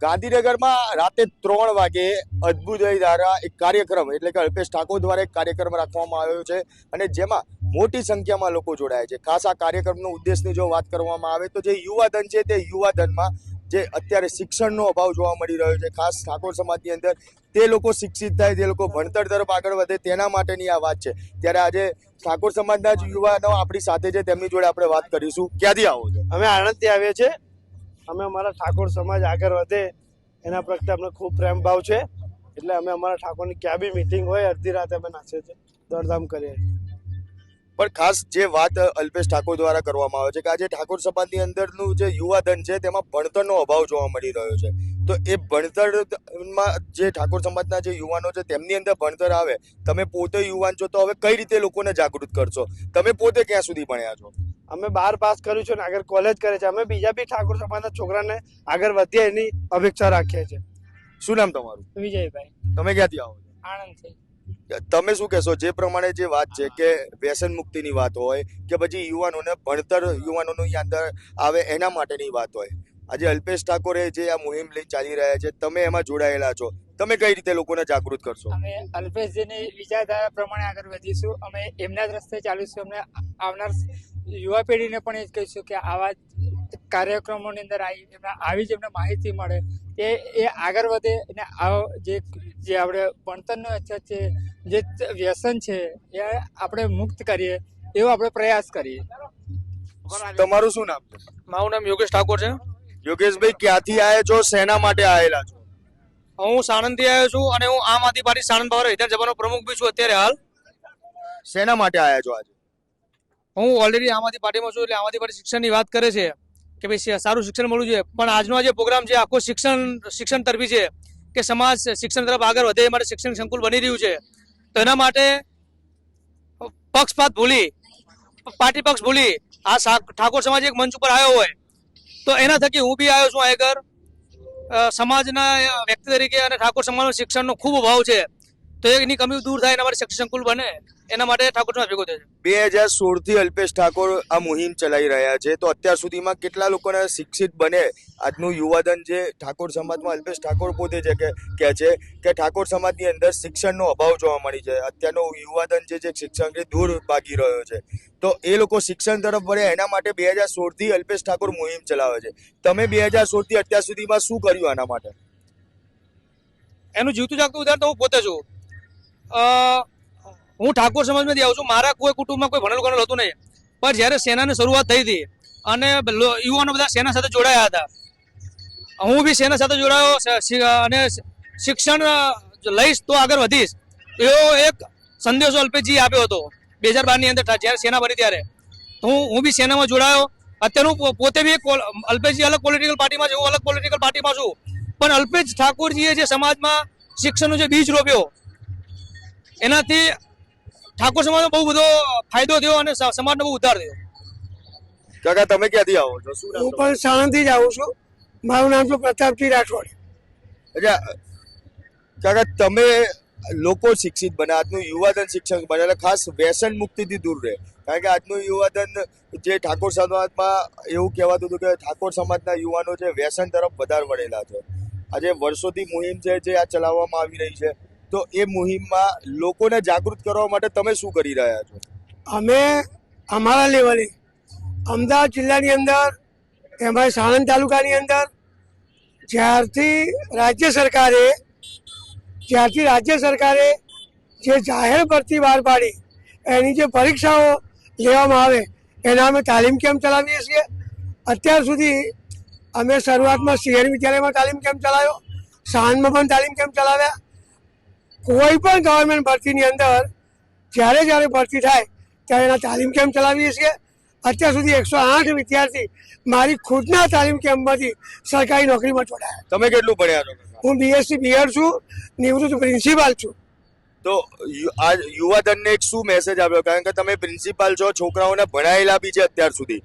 ગાંધીનગરમાં રાતે 3 વાગે અદ્ભુતય દ્વારા એક કાર્યક્રમ એટલે કે અલ્પેશ ઠાકોર દ્વારા એક કાર્યક્રમ રાખવામાં આવ્યો છે અને જેમાં મોટી સંખ્યામાં લોકો જોડાયા છે. ખાસ આ કાર્યક્રમનો ઉદ્દેશની જો વાત કરવામાં આવે તો જે યુવાધન છે તે યુવાધનમાં જે અત્યારે શિક્ષણનો અભાવ જોવા મળી રહ્યો છે, ખાસ ઠાકોર સમાજની અંદર તે લોકો શિક્ષિત થાય, તે લોકો ભણતર તરફ આગળ વધે તેના માટેની આ વાત છે. ત્યારે આજે ઠાકોર સમાજના જ યુવાનો આપણી સાથે છે, તેમની જોડે આપણે વાત કરીશું. ક્યાંથી આવો છો? અમે આણંદથી આવીએ છીએ. અમે અમારા ઠાકોર સમાજ આગળ વધે એના પ્રત્યે અમને ખૂબ પ્રેમ ભાવ છે, એટલે અમે અમારા ઠાકોરની ક્યાં બી મિટિંગ હોય અડધી રાતે અમે નાચીએ છીએ, દોડધામ કરીએ. પણ ખાસ જે વાત અલ્પેશ ઠાકોર દ્વારા કરવામાં આવે છે કે આજે ઠાકોર સમાજની અંદરનું જે યુવાધન છે તેમાં ભણતરનો અભાવ જોવા મળી રહ્યો છે. તો એ ભણતરમાં જે ઠાકોર સમાજના જે યુવાનો છે તેમની અંદર ભણતર આવે, તમે પોતે યુવાન છો તો હવે કઈ રીતે લોકોને જાગૃત કરશો? તમે પોતે ક્યાં સુધી ભણ્યા છો? અમે 12 પાસ કર્યું છે ને આગળ કોલેજ કરે છે. અમે બીજા બી ઠાકોર સમાજના છોકરાને આગળ વધીએ એની અપેક્ષા રાખીએ છીએ. શું નામ તમારું? વિજયભાઈ, તમે ક્યાંથી આવો છો? આણંદથી. તમે શું કહેશો જે પ્રમાણે જે વાત છે કે વ્યસન મુક્તિની વાત હોય કે પછી યુવાનોને ભણતર યુવાનોની અંદર આવે એના માટેની વાત હોય, આજે અલ્પેશ ઠાકોરે જે આ મુહિમ લઈ ચાલી રહ્યા છે, તમે એમાં જોડાયેલા છો, તમે કઈ રીતે લોકોને જાગૃત કરશો? અમે અલ્પેશજીની વિચારધારા પ્રમાણે આગળ વધીશું. અમે એમના જ રસ્તે ચાલીશું. અમને આવનાર યુવા પેઢીને પણ એ જ કહીશું કે આવા કાર્યક્રમોની અંદર આવી જ એમને માહિતી મળે, એ આગળ વધે અને જે આપણે ભણતરનો અછત છે, જે વ્યસન છે એ આપણે મુક્ત કરીએ એવો આપણે પ્રયાસ કરીએ. તમારું શું નામ છે? મારું નામ યોગેશ ઠાકોર છે. યોગેશભાઈ, ક્યાંથી આવ્યા છો, શેના માટે આવેલા છો? હું સાણંદથી આવ્યો છું અને હું આમ આદમી પાર્ટી સાણંદ પાવર વિધાનસભાનો પ્રમુખ બી છું અત્યારે હાલ. શેના માટે આવ્યા છો આજે? હું ઓલરેડી આમ આદમી પાર્ટીમાં છું, એટલે આમ આદમી પાર્ટી શિક્ષણની વાત કરે છે કે ભાઈ સારું શિક્ષણ મળવું જોઈએ. પણ આજનો જે પ્રોગ્રામ છે આખો શિક્ષણ તરફી છે કે સમાજ શિક્ષણ તરફ આગળ વધે એ માટે શિક્ષણ સંકુલ બની રહ્યું છે. તો એના માટે પક્ષપાત ભૂલી, પાર્ટી પક્ષ ભૂલી આ ઠાકોર સમાજ એક મંચ ઉપર આવ્યો હોય તો એના થકી હું બી આવ્યો છું આગળ. સમાજના વ્યક્તિ તરીકે અને ઠાકોર સમાજનો શિક્ષણનો ખૂબ અભાવ છે, તો એની કમી દૂર થાય એના માટે શિક્ષણ સંકુલ બને એના માટે ઠાકોર સમાજ ભેગો થયો છે. 2016 થી અલ્પેશ ઠાકોર આ મુહિમ ચલાવી રહ્યા છે, તો અત્યાર સુધીમાં કેટલા લોકોને શિક્ષિત બને આજનું યુવાધન જે ઠાકોર સમાજમાં અલ્પેશ ઠાકોર પોતે છે કે કહે છે કે ઠાકોર સમાજની અંદર શિક્ષણનો અભાવ જોવા મળી છે. અત્યારનો યુવાધન જે શિક્ષણથી દૂર ભાગી રહ્યો છે, તો એ લોકો શિક્ષણ તરફ વળે એના માટે 2016 થી અલ્પેશ ઠાકોર મુહિમ ચલાવે છે. તમે 2016 થી અત્યાર સુધીમાં શું કર્યું આના માટે? એનું જીવતું જાગતું ઉદાહરણ તો હું પોતે છું. હું ઠાકોર સમાજમાંથી આવું છું. મારા કોઈ કુટુંબમાં કોઈ ભણેલું ગણેલું હતું નહીં, પણ જ્યારે સેનાની શરૂઆત થઈ હતી અને યુવાનો બધા સેના સાથે જોડાયા હતા, હું બી સેના સાથે જોડાયો અને શિક્ષણ લઈશ તો આગળ વધીશ એવો એક સંદેશો અલ્પેશજી આપ્યો હતો 2012 ની અંદર જ્યારે સેના બની ત્યારે. તો હું બી સેનામાં જોડાયો. અત્યારે હું પોતે બી અલ્પેશજી અલગ પોલિટિકલ પાર્ટીમાં છે, હું અલગ પોલિટિકલ પાર્ટીમાં છું. પણ અલ્પેશ ઠાકોરજીએ જે સમાજમાં શિક્ષણનો જે બીજ રોપ્યો એનાથી ઠાકોર સમાજનો બહુ બધો ફાયદો થયો અને સમાજનો બહુ ઉદ્ધાર થયો. કાકા, તમે ક્યાંથી આવો છો? હું પણ સાણંદથી જ આવું છું. મારું નામ છે પ્રતાપજી રાઠોડ. અચ્છા કાકા, તમે લોકો શિક્ષિત બને, આજનું યુવાધન શિક્ષક બને, એટલે ખાસ વ્યસન મુક્તિથી દૂર રહે. કારણ કે આજનું યુવાધન જે ઠાકોર સમાજમાં એવું કહેવાતું હતું કે ઠાકોર સમાજના યુવાનો છે વ્યસન તરફ વધારે વળેલા છે. આજે વર્ષોથી મુહિમ છે જે આ ચલાવવામાં આવી રહી છે, તો એ મુહિમમાં લોકોને જાગૃત કરવા માટે તમે શું કરી રહ્યા છો? અમે અમારા લેવલે અમદાવાદ જિલ્લાની અંદર, એમાં સાણંદ તાલુકાની અંદર જ્યારથી રાજ્ય સરકારે જે જાહેર ભરતી બહાર પાડી એની જે પરીક્ષાઓ લેવામાં આવે એના અમે તાલીમ કેમ્પ ચલાવીએ છીએ. અત્યાર સુધી અમે શરૂઆતમાં શહેર વિદ્યાલયમાં તાલીમ કેમ્પ ચલાવ્યો, સાણંદમાં પણ તાલીમ કેમ્પ ચલાવ્યા. કોઈ પણ ગવર્મેન્ટ ભરતીની અંદર જ્યારે ભરતી થાય ત્યારે એના તાલીમ કેમ્પ ચલાવીએ છીએ. અત્યાર સુધી 108 વિદ્યાર્થી મારી ખુદના તાલીમ કેમ્પમાંથી સરકારી નોકરીમાં જોડાયા. તમે કેટલું ભણ્યા છો? હું BSc B.Ed છું, નિવૃત્ત પ્રિન્સિપાલ છું. તો આ યુવાધનને એક શું મેસેજ આપ્યો? કારણ કે તમે પ્રિન્સિપાલ છો, છોકરાઓને ભણાયેલા બી છે અત્યાર સુધી.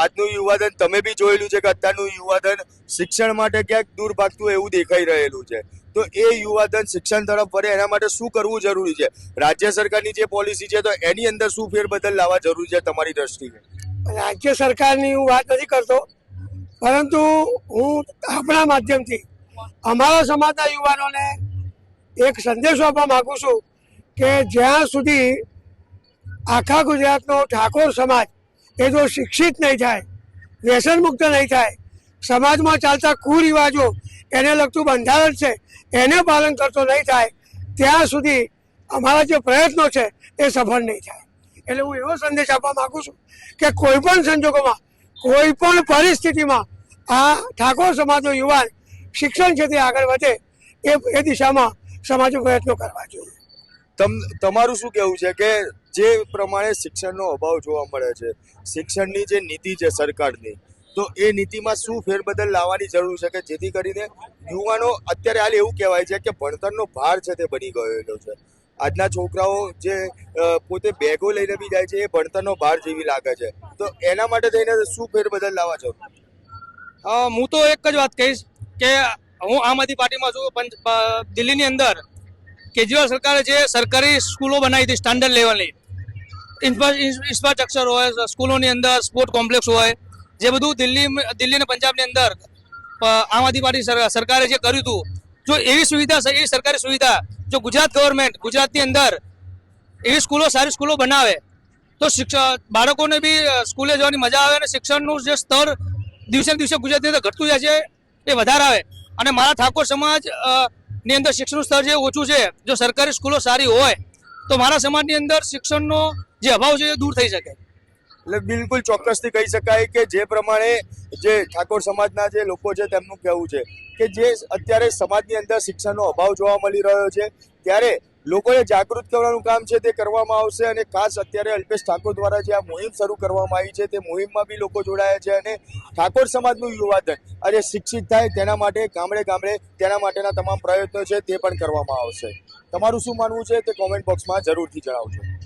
આજનું યુવાધન તમે બી જોયેલું છે કે અત્યારનું યુવાધન શિક્ષણ માટે ક્યાંક દૂર ભાગતું એવું દેખાઈ રહેલું છે. તો એ યુવાધન શિક્ષણ તરફ વળે એના માટે શું કરવું જરૂરી છે? રાજ્ય સરકારની જે પોલિસી છે તો એની અંદર શું ફેરબદલ લાવવા જરૂરી છે તમારી દ્રષ્ટિએ? રાજ્ય સરકારની હું વાત નથી કરતો, પરંતુ હું આપણા માધ્યમથી અમારા સમાજના યુવાનોને એક સંદેશો આપવા માંગુ છું કે જ્યાં સુધી આખા ગુજરાતનો ઠાકોર સમાજ એ જો શિક્ષિત નહીં થાય, વ્યસન મુક્ત નહીં થાય, સમાજમાં ચાલતા કુરિવાજો એને લગતું બંધારણ છે એને પાલન કરતો નહીં થાય, ત્યાં સુધી અમારા જે પ્રયત્નો છે એ સફળ નહીં થાય. એટલે હું એવો સંદેશ આપવા માંગુ છું કે કોઈ પણ સંજોગોમાં, કોઈ પણ પરિસ્થિતિમાં આ ઠાકોર સમાજનો યુવાન શિક્ષણ ક્ષેત્રે આગળ વધે એ દિશામાં સમાજે પ્રયત્નો કરવા જોઈએ. તમારું શું કહેવું છે કે જે પ્રમાણે શિક્ષણનો અભાવ જોવા મળે છે, શિક્ષણની જે નીતિ છે સરકારની, તો એ નીતિમાં શું ફેરબદલ લાવવાની જરૂર છે કે જેથી કરીને યુવાનો, અત્યારે હાલ એવું કહેવાય છે કે ભણતરનો ભાર છે તે બની ગયેલો છે. આજના છોકરાઓ જે પોતે બેગો લઈને બી જાય છે એ ભણતરનો ભાર જેવી લાગે છે, તો એના માટે થઈને શું ફેરબદલ લાવવા જરૂર? હું તો એક જ વાત કહીશ કે હું આમ આદમી પાર્ટીમાં છું, પણ દિલ્હીની અંદર કેજરીવાલ સરકારે જે સરકારી સ્કૂલો બનાવી હતી સ્ટાન્ડર્ડ લેવલની, ઇન્ફ્રાસ્ટ્રક્ચર હોય, સ્કૂલોની અંદર સ્પોર્ટ કોમ્પ્લેક્સ હોય, જે બધું દિલ્હી અને પંજાબની અંદર આમ આદમી પાર્ટી સરકારે જે કર્યું હતું, જો એવી સુવિધા, એવી સરકારી સુવિધા જો ગુજરાત ગવર્મેન્ટ ગુજરાતની અંદર એવી સ્કૂલો, સારી સ્કૂલો બનાવે તો બાળકોને બી સ્કૂલે જવાની મજા આવે અને શિક્ષણનું જે સ્તર દિવસે દિવસે ગુજરાતની અંદર ઘટતું જાય છે એ વધારે આવે. અને મારા ઠાકોર સમાજ ની અંદર શિક્ષણનું સ્તર જે ઓછું છે, જો સરકારી સ્કૂલો સારી હોય તો મારા સમાજની અંદર શિક્ષણનો જે અભાવ છે એ દૂર થઈ શકે. એટલે બિલકુલ ચોક્કસથી કહી શકાય કે જે પ્રમાણે જે ઠાકોર સમાજના જે લોકો છે તેમનું કહેવું છે કે જે અત્યારે સમાજની અંદર શિક્ષણનો અભાવ જોવા મળી રહ્યો છે, ત્યારે લોકોને જાગૃત કરવાનું કામ છે તે કરવામાં આવશે. અને ખાસ અત્યારે અલ્પેશ ઠાકોર દ્વારા જે આ મુહિમ શરૂ કરવામાં આવી છે તે મુહિમમાં બી લોકો જોડાયા છે અને ઠાકોર સમાજનું યુવાધન આજે શિક્ષિત થાય તેના માટે ગામડે ગામડે તેના માટેના તમામ પ્રયત્નો છે તે પણ કરવામાં આવશે. તમારું શું માનવું છે તે કોમેન્ટ બોક્સમાં જરૂરથી જણાવજો.